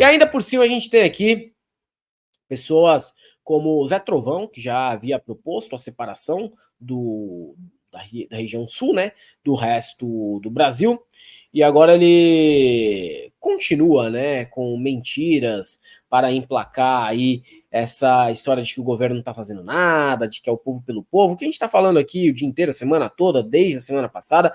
E ainda por cima a gente tem aqui pessoas como o Zé Trovão, que já havia proposto a separação da região sul, né, do resto do Brasil, e agora ele continua, né, com mentiras para emplacar aí essa história de que o governo não está fazendo nada, de que é o povo pelo povo, que a gente está falando aqui o dia inteiro, a semana toda, desde a semana passada,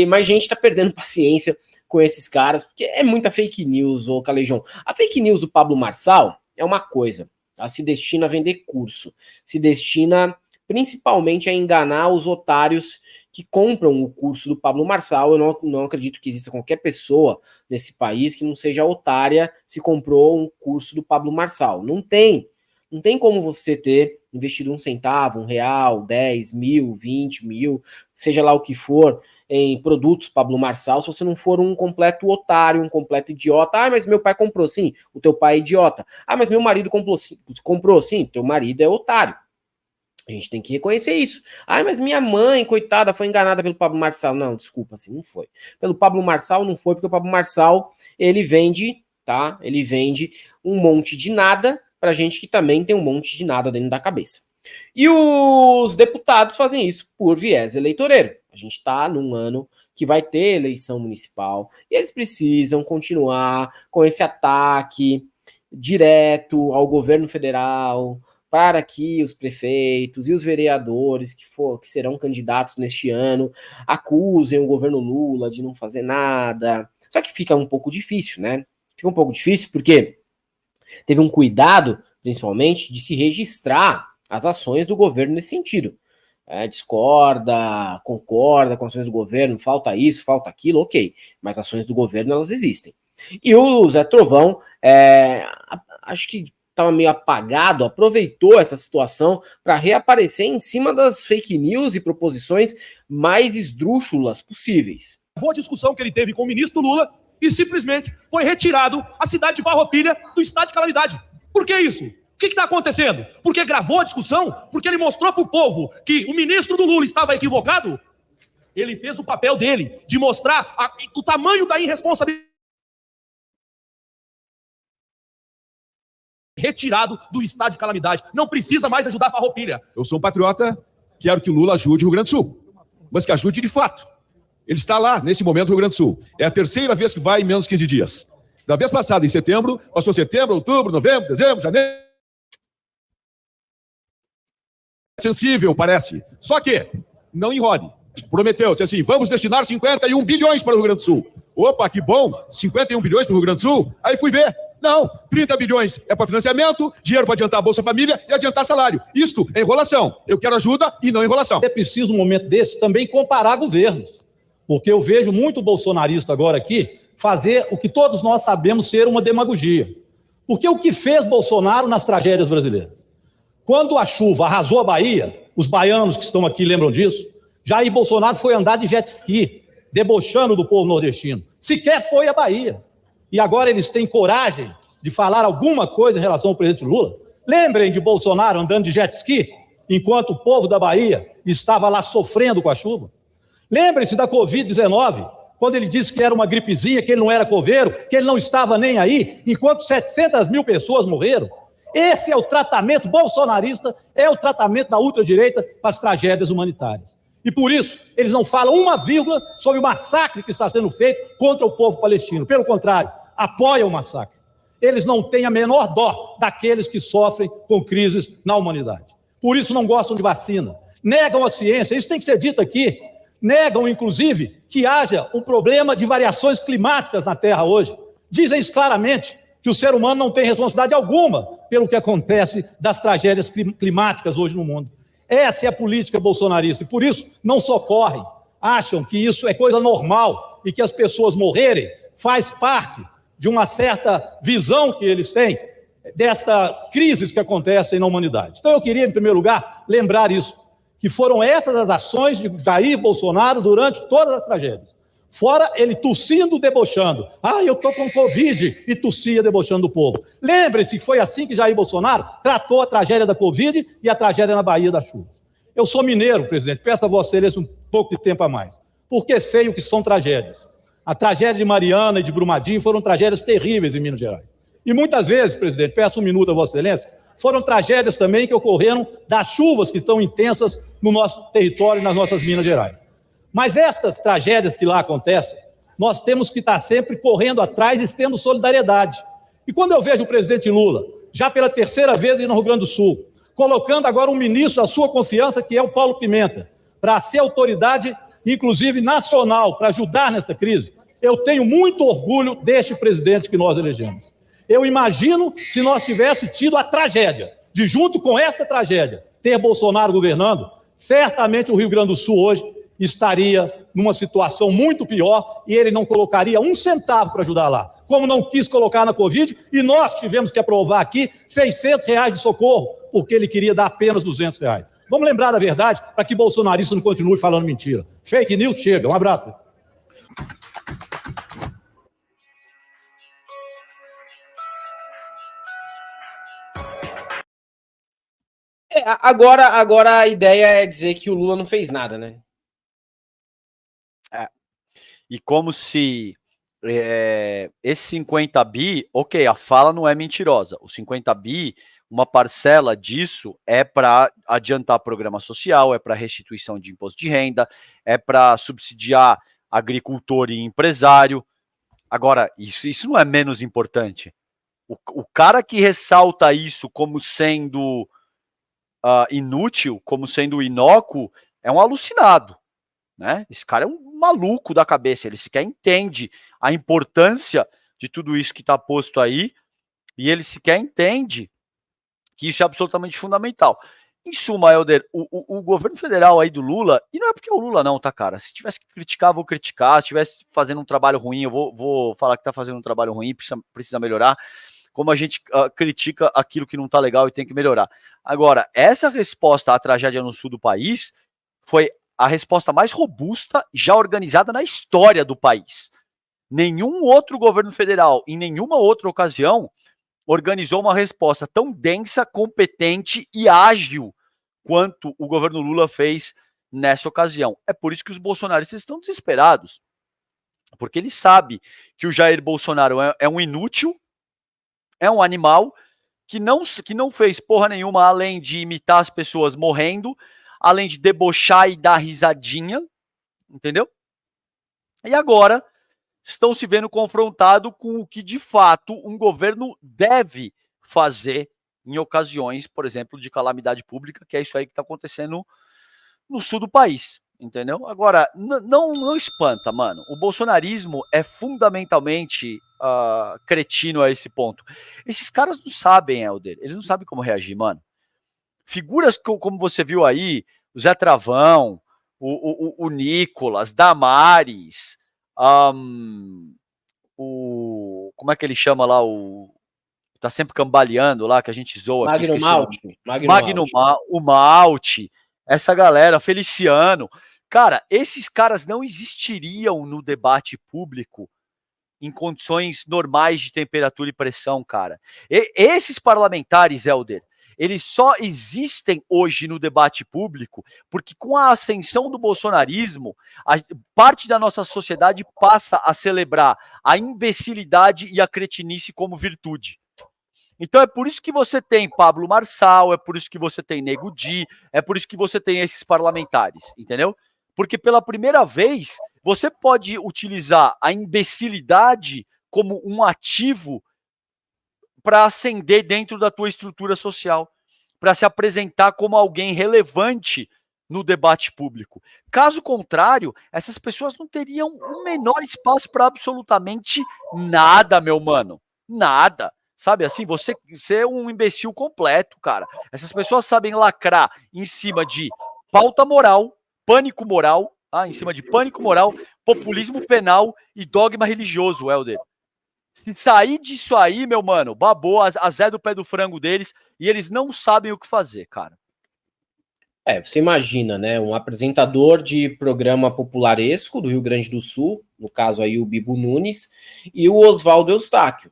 mas a gente está perdendo paciência com esses caras, porque é muita fake news, ô Calejão. A fake news do Pablo Marçal é uma coisa, ela se destina a vender curso, se destina principalmente a enganar os otários que compram o curso do Pablo Marçal. Eu não acredito que exista qualquer pessoa nesse país que não seja otária se comprou um curso do Pablo Marçal. Não tem. Não tem como você ter investido um centavo, R$1, 10 mil, 20 mil, seja lá o que for, em produtos Pablo Marçal, se você não for um completo otário, um completo idiota. Ah, mas meu pai comprou, sim, o teu pai é idiota. Ah, mas meu marido comprou, sim, teu marido é otário. A gente tem que reconhecer isso. Ah, mas minha mãe, coitada, foi enganada pelo Pablo Marçal. Não, desculpa, assim, não foi. Pelo Pablo Marçal não foi, porque o Pablo Marçal, ele vende, tá? Ele vende um monte de nada pra gente que também tem um monte de nada dentro da cabeça. E os deputados fazem isso por viés eleitoreiro. A gente tá num ano que vai ter eleição municipal e eles precisam continuar com esse ataque direto ao governo federal, para que os prefeitos e os vereadores que serão candidatos neste ano acusem o governo Lula de não fazer nada. Só que fica um pouco difícil, né? Fica um pouco difícil porque teve um cuidado, principalmente, de se registrar as ações do governo nesse sentido. Discorda, concorda com ações do governo, falta isso, falta aquilo, ok. Mas ações do governo, elas existem. E o Zé Trovão, acho que estava meio apagado, aproveitou essa situação para reaparecer em cima das fake news e proposições mais esdrúxulas possíveis. A discussão que ele teve com o ministro Lula e simplesmente foi retirado a cidade de Farroupilha do estado de calamidade. Por que isso? O que está acontecendo? Porque gravou a discussão? Porque ele mostrou para o povo que o ministro do Lula estava equivocado? Ele fez o papel dele, de mostrar o tamanho da irresponsabilidade. Retirado do estado de calamidade. Não precisa mais ajudar a Farroupilha. Eu sou um patriota, quero que o Lula ajude o Rio Grande do Sul, mas que ajude de fato. Ele está lá, nesse momento, no Rio Grande do Sul. É a terceira vez que vai em menos de 15 dias. Da vez passada, em setembro, passou setembro, outubro, novembro, dezembro, janeiro. Sensível, parece. Só que, não enrole. Prometeu, disse assim, vamos destinar 51 bilhões para o Rio Grande do Sul. Opa, que bom, 51 bilhões para o Rio Grande do Sul? Aí fui ver. Não, 30 bilhões é para financiamento, dinheiro para adiantar a Bolsa Família e adiantar salário. Isto é enrolação. Eu quero ajuda e não enrolação. É preciso, num momento desse, também comparar governos. Porque eu vejo muito bolsonarista agora aqui fazer o que todos nós sabemos ser uma demagogia. Porque o que fez Bolsonaro nas tragédias brasileiras? Quando a chuva arrasou a Bahia, os baianos que estão aqui lembram disso, Jair Bolsonaro foi andar de jet ski, debochando do povo nordestino. Sequer foi à Bahia. E agora eles têm coragem de falar alguma coisa em relação ao presidente Lula? Lembrem de Bolsonaro andando de jet ski, enquanto o povo da Bahia estava lá sofrendo com a chuva. Lembrem-se da Covid-19, quando ele disse que era uma gripezinha, que ele não era coveiro, que ele não estava nem aí, enquanto 700 mil pessoas morreram. Esse é o tratamento bolsonarista, é o tratamento da ultradireita para as tragédias humanitárias. E por isso, eles não falam uma vírgula sobre o massacre que está sendo feito contra o povo palestino. Pelo contrário, apoiam o massacre. Eles não têm a menor dó daqueles que sofrem com crises na humanidade. Por isso não gostam de vacina, negam a ciência, isso tem que ser dito aqui. Negam, inclusive, que haja um problema de variações climáticas na Terra hoje. Dizem claramente que o ser humano não tem responsabilidade alguma pelo que acontece das tragédias climáticas hoje no mundo. Essa é a política bolsonarista e por isso não socorrem, acham que isso é coisa normal e que as pessoas morrerem faz parte de uma certa visão que eles têm dessas crises que acontecem na humanidade. Então eu queria, em primeiro lugar, lembrar isso, que foram essas as ações de Jair Bolsonaro durante todas as tragédias. Fora ele tossindo, debochando. Ah, eu estou com Covid, e tossia, debochando do povo. Lembre-se que foi assim que Jair Bolsonaro tratou a tragédia da Covid e a tragédia na Bahia das chuvas. Eu sou mineiro, presidente, peço a Vossa Excelência um pouco de tempo a mais, porque sei o que são tragédias. A tragédia de Mariana e de Brumadinho foram tragédias terríveis em Minas Gerais. E muitas vezes, presidente, peço um minuto a Vossa Excelência, foram tragédias também que ocorreram das chuvas que estão intensas no nosso território e nas nossas Minas Gerais. Mas estas tragédias que lá acontecem, nós temos que estar sempre correndo atrás e tendo solidariedade. E quando eu vejo o presidente Lula, já pela terceira vez no Rio Grande do Sul, colocando agora um ministro da sua confiança, que é o Paulo Pimenta, para ser autoridade, inclusive nacional, para ajudar nessa crise, eu tenho muito orgulho deste presidente que nós elegemos. Eu imagino se nós tivéssemos tido a tragédia, de junto com esta tragédia, ter Bolsonaro governando, certamente o Rio Grande do Sul hoje estaria numa situação muito pior e ele não colocaria um centavo para ajudar lá, como não quis colocar na Covid, e nós tivemos que aprovar aqui R$600 de socorro, porque ele queria dar apenas R$200. Vamos lembrar da verdade para que bolsonarista não continue falando mentira. Fake news chega. Um abraço. Agora a ideia é dizer que o Lula não fez nada, né? E como se esse 50 bi, ok, a fala não é mentirosa. O 50 bi, uma parcela disso é para adiantar programa social, é para restituição de imposto de renda, é para subsidiar agricultor e empresário. Agora, isso não é menos importante. O cara que ressalta isso como sendo inútil, como sendo inócuo, é um alucinado, né? Esse cara é um maluco da cabeça, ele sequer entende a importância de tudo isso que está posto aí, e ele sequer entende que isso é absolutamente fundamental. Em suma, Helder, o governo federal aí do Lula, e não é porque é o Lula não, tá, cara? Se tivesse que criticar, vou criticar. Se estivesse fazendo um trabalho ruim, eu vou falar que tá fazendo um trabalho ruim, precisa melhorar. Como a gente critica aquilo que não tá legal e tem que melhorar. Agora, essa resposta à tragédia no sul do país foi a resposta mais robusta já organizada na história do país. Nenhum outro governo federal, em nenhuma outra ocasião, organizou uma resposta tão densa, competente e ágil quanto o governo Lula fez nessa ocasião. É por isso que os bolsonaristas estão desesperados, porque eles sabem que o Jair Bolsonaro é um inútil, é um animal que não fez porra nenhuma além de imitar as pessoas morrendo, além de debochar e dar risadinha, entendeu? E agora estão se vendo confrontados com o que, de fato, um governo deve fazer em ocasiões, por exemplo, de calamidade pública, que é isso aí que está acontecendo no sul do país, entendeu? Agora, não espanta, mano. O bolsonarismo é fundamentalmente cretino a esse ponto. Esses caras não sabem, Helder, eles não sabem como reagir, mano. Figuras como você viu aí, o Zé Travão, o Nicolas, Damares, como é que ele chama lá, tá sempre cambaleando lá, que a gente zoa. O Malte, essa galera, Feliciano. Cara, esses caras não existiriam no debate público em condições normais de temperatura e pressão, cara. Esses parlamentares, Helder, eles só existem hoje no debate público porque, com a ascensão do bolsonarismo, parte da nossa sociedade passa a celebrar a imbecilidade e a cretinice como virtude. Então é por isso que você tem Pablo Marçal, é por isso que você tem Nego Di, é por isso que você tem esses parlamentares, entendeu? Porque pela primeira vez você pode utilizar a imbecilidade como um ativo para ascender dentro da tua estrutura social, para se apresentar como alguém relevante no debate público. Caso contrário, essas pessoas não teriam o menor espaço para absolutamente nada, meu mano. Nada. Sabe assim, você é um imbecil completo, cara. Essas pessoas sabem lacrar em cima de pauta moral, pânico moral, em cima de pânico moral, populismo penal e dogma religioso, Helder. Se sair disso aí, meu mano, babou a Zé do pé do frango deles e eles não sabem o que fazer, cara. Você imagina, né, um apresentador de programa popularesco do Rio Grande do Sul, no caso aí o Bibo Nunes, e o Oswaldo Eustáquio,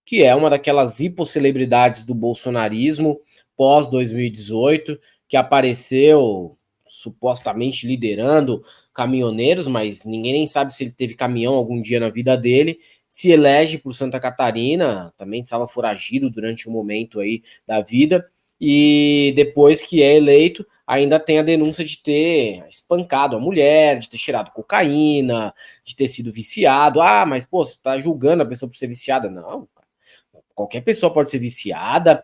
que é uma daquelas hiposcelebridades do bolsonarismo pós-2018, que apareceu supostamente liderando caminhoneiros, mas ninguém nem sabe se ele teve caminhão algum dia na vida dele, se elege por Santa Catarina, também estava foragido durante um momento aí da vida, e depois que é eleito, ainda tem a denúncia de ter espancado a mulher, de ter cheirado cocaína, de ter sido viciado. Ah, mas pô, você tá julgando a pessoa por ser viciada? Não, cara. Qualquer pessoa pode ser viciada,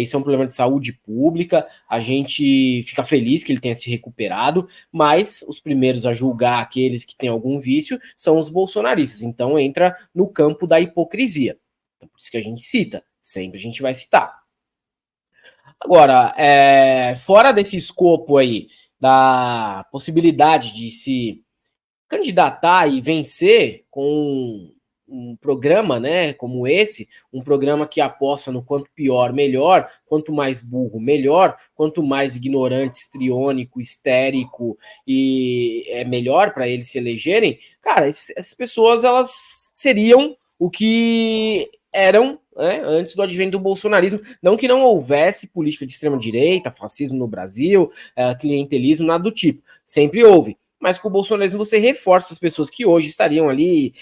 isso é um problema de saúde pública, a gente fica feliz que ele tenha se recuperado, mas os primeiros a julgar aqueles que têm algum vício são os bolsonaristas, então entra no campo da hipocrisia. Então, por isso que a gente cita, sempre a gente vai citar. Agora, fora desse escopo aí, da possibilidade de se candidatar e vencer com um programa, né, como esse, um programa que aposta no quanto pior, melhor, quanto mais burro, melhor, quanto mais ignorante, histriônico, histérico e é melhor para eles se elegerem, cara, essas pessoas, elas seriam o que eram, né, antes do advento do bolsonarismo. Não que não houvesse política de extrema-direita, fascismo no Brasil, clientelismo, nada do tipo. Sempre houve. Mas com o bolsonarismo você reforça as pessoas que hoje estariam ali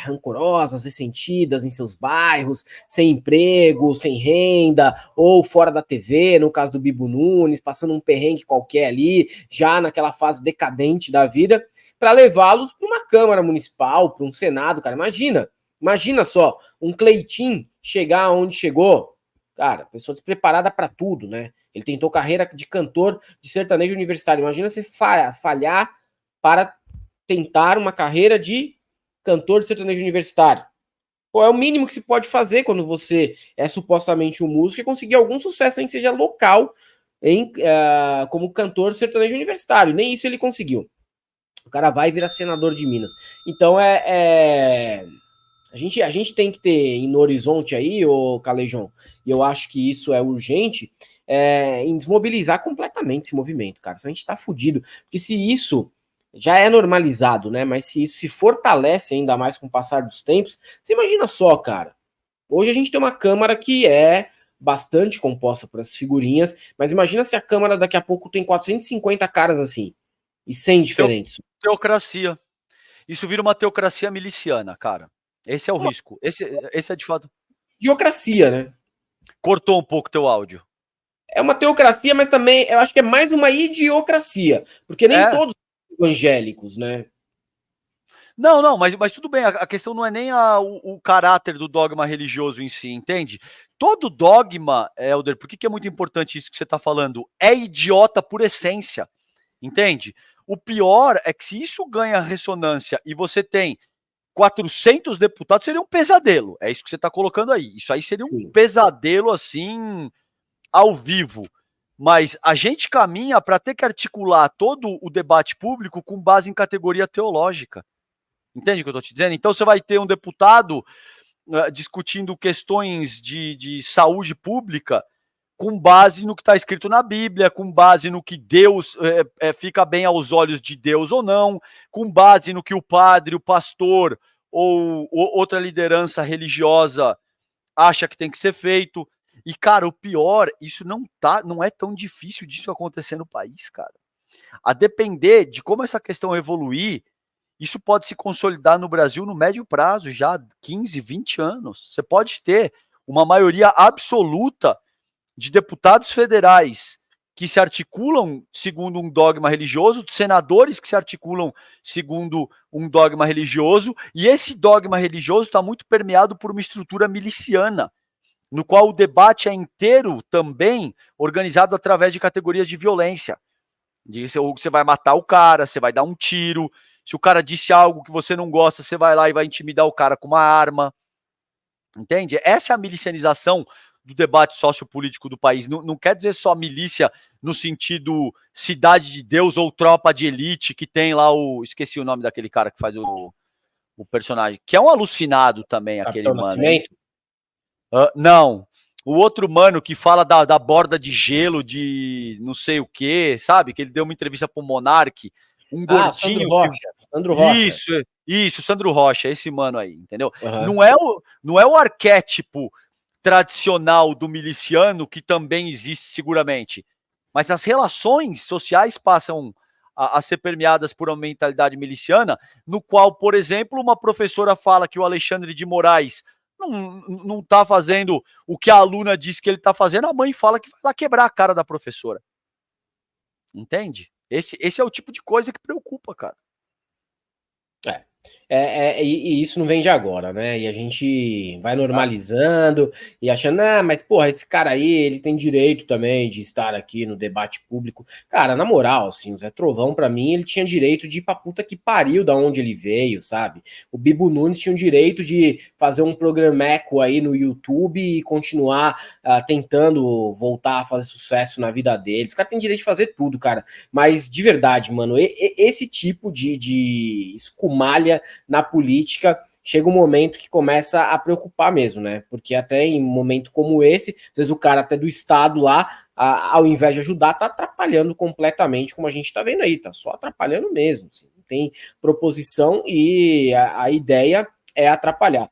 rancorosas, ressentidas em seus bairros, sem emprego, sem renda, ou fora da TV, no caso do Bibo Nunes, passando um perrengue qualquer ali, já naquela fase decadente da vida, para levá-los para uma Câmara Municipal, para um Senado, cara. Imagina só, um Cleitinho chegar onde chegou, cara, pessoa despreparada para tudo, né? Ele tentou carreira de cantor de sertanejo universitário. Imagina você falhar para tentar uma carreira de cantor de sertanejo universitário. Pô, é o mínimo que se pode fazer quando você é supostamente um músico, é conseguir algum sucesso, nem que seja local, como cantor de sertanejo universitário. Nem isso ele conseguiu. O cara vai virar senador de Minas. Então a gente tem que ter no horizonte aí, ô Calejão, e eu acho que isso é urgente, em desmobilizar completamente esse movimento, cara. Senão a gente tá fudido. Porque se isso já é normalizado, né? Mas se isso se fortalece ainda mais com o passar dos tempos, você imagina só, cara. Hoje a gente tem uma Câmara que é bastante composta por essas figurinhas, mas imagina se a Câmara daqui a pouco tem 450 caras assim, e 100 diferentes. Teocracia. Isso vira uma teocracia miliciana, cara. Esse é o risco. Esse é de fato. Idiocracia, né? Cortou um pouco teu áudio. É uma teocracia, mas também eu acho que é mais uma idiocracia, porque nem todos são evangélicos, né? Não, mas tudo bem, a questão não é nem o caráter do dogma religioso em si, entende? Todo dogma, Helder, por que é muito importante isso que você está falando? É idiota por essência, entende? O pior é que se isso ganha ressonância e você tem 400 deputados, seria um pesadelo, é isso que você está colocando aí. Isso aí seria um pesadelo, assim, ao vivo. Mas a gente caminha para ter que articular todo o debate público com base em categoria teológica. Entende o que eu estou te dizendo? Então você vai ter um deputado discutindo questões de saúde pública com base no que está escrito na Bíblia, com base no que Deus fica bem aos olhos de Deus ou não, com base no que o padre, o pastor ou outra liderança religiosa acha que tem que ser feito. E, cara, o pior, isso não é tão difícil disso acontecer no país, cara. A depender de como essa questão evoluir, isso pode se consolidar no Brasil no médio prazo, já 15, 20 anos. Você pode ter uma maioria absoluta de deputados federais que se articulam segundo um dogma religioso, de senadores que se articulam segundo um dogma religioso, e esse dogma religioso está muito permeado por uma estrutura miliciana, no qual o debate é inteiro também organizado através de categorias de violência. Você vai matar o cara, você vai dar um tiro. Se o cara disse algo que você não gosta, você vai lá e vai intimidar o cara com uma arma. Entende? Essa é a milicianização do debate sociopolítico do país. Não quer dizer só milícia no sentido cidade de Deus ou tropa de elite, que tem lá esqueci o nome daquele cara que faz o personagem, que é um alucinado também, aquele mano. Nascimento? Não. O outro mano que fala da borda de gelo de não sei o que, sabe? Que ele deu uma entrevista pro Monark. Um gordinho. Sandro Rocha. Isso, Sandro Rocha, esse mano aí, entendeu? Uhum. Não é o arquétipo tradicional do miliciano, que também existe seguramente. mas as relações sociais passam a ser permeadas por uma mentalidade miliciana, no qual, por exemplo, uma professora fala que o Alexandre de Moraes não está fazendo o que a aluna diz que ele está fazendo, a mãe fala que vai lá quebrar a cara da professora. Entende? Esse é o tipo de coisa que preocupa, cara. E isso não vem de agora, né? E a gente vai normalizando e achando, mas porra, esse cara aí, ele tem direito também de estar aqui no debate público. Cara, na moral, assim, o Zé Trovão, pra mim, ele tinha direito de ir pra puta que pariu da onde ele veio, sabe? O Bibo Nunes tinha o direito de fazer um programeco aí no YouTube e continuar tentando voltar a fazer sucesso na vida deles. O cara tem direito de fazer tudo, cara. Mas, de verdade, mano, esse tipo de escumalha na política, chega um momento que começa a preocupar mesmo, né? Porque até em um momento como esse, às vezes o cara até do Estado lá, ao invés de ajudar, tá atrapalhando completamente, como a gente tá vendo aí, tá só atrapalhando mesmo. Assim, não tem proposição e a ideia é atrapalhar.